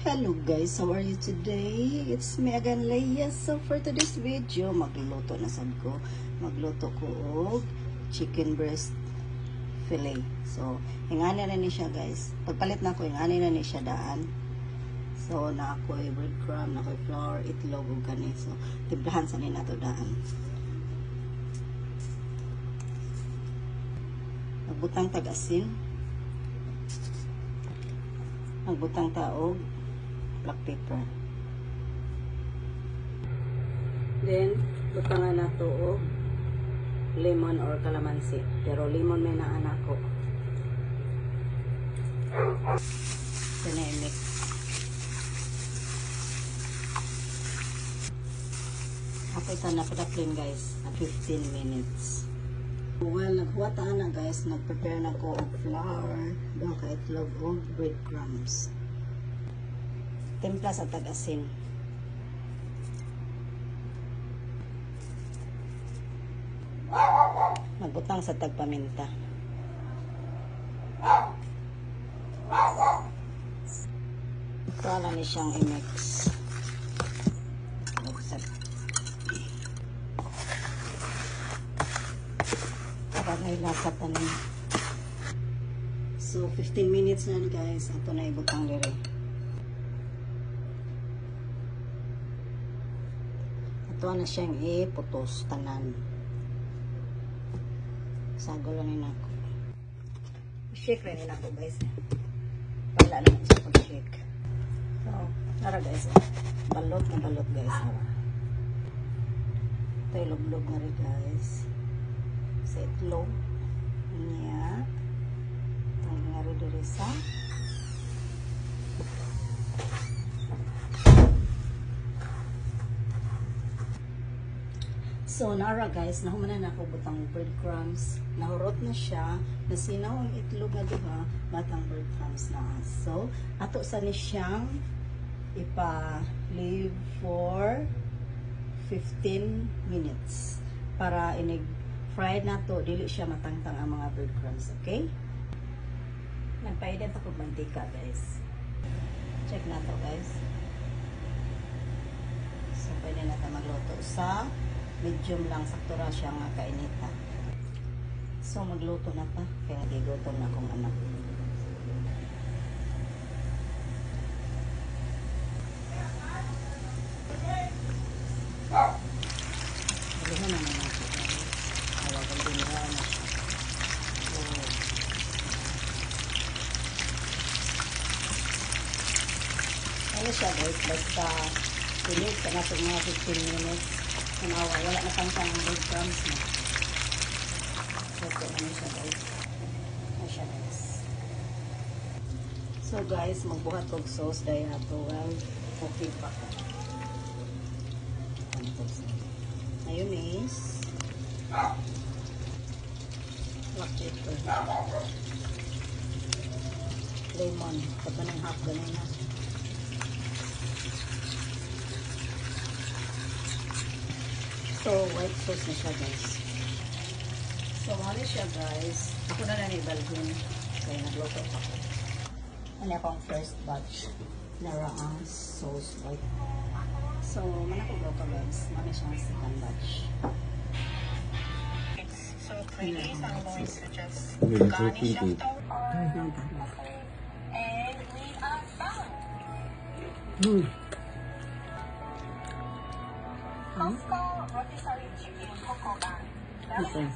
Hello guys, how are you today? It's me again, Leia. So for today's video, magluto na sad ko. Magluto ko og chicken breast fillet. So, hingani na ni siya guys. Pagpalit na ko, hingani na ni siya daan. So, na ako'y breadcrumb, na ako'y flour, itlog ug kani. So, timplahan sa ni nato daan. Magbutang tag-asin. Magbutang taog black pepper. Then, butangan na to og lemon or calamansi. Pero lemon may na anak ko. Ito na i-mix. Ako ito na padaplin guys. 15 minutes. Well, naghuwataan na guys. Nag-prepare na ko og flour. Doon ka itlog og breadcrumbs. Timpla sa tag-asin. Magbutang sa tagpaminta. Ito lang ni siyang i-mix. Para may lasat na niya. So, 15 minutes na guys. Ito na ibutang dire. Ito na siyang iputos tanan. Sago lang nila ako. Shake lang nila ako guys. Wala lang siya pag-shake. So, tara guys. Balot na balot guys. Ito ilog-log na rin guys. Sa itlog niya. Ang nga rin diri sa so, nara guys, nahumanan na ako butang breadcrumbs. Nahurot na siya. Nasinaw ang itlog na diba, batang breadcrumbs na. So, ato sa ni siyang ipa-leave for 15 minutes. Para inig-fried na to, dili siya matangtang ang mga breadcrumbs. Okay? Nagpaidan ako mantika guys. Check na to guys. So, pwede na ito magluto sa medium lang, saktura siya nga kainita. So, magluto na pa. Kaya nagigutom na akong anak. Alihan na naman ito. Hawagan din na siya. Ano siya guys, basta pinit ka na ito mga 15 minutes. Wala na pang ang breadcrumbs na. So, ito na siya guys. Ano siya guys. So guys, magbuhat og sauce dahil ato. Well, okay pa ka. Mayonnaise. Black pepper. Lemon. Pagka ng half ganun na. So, white sauce na siya guys. So, ano siya guys. Ako na lang ibalhin. Kaya nagluto ako. Ano akong first batch na raang sauce white. So, manakuluto guys. Ano siyang second batch. So, please, I'm going to just garnish up the and we are done. Costco rotisserie chicken coco bun. Okay.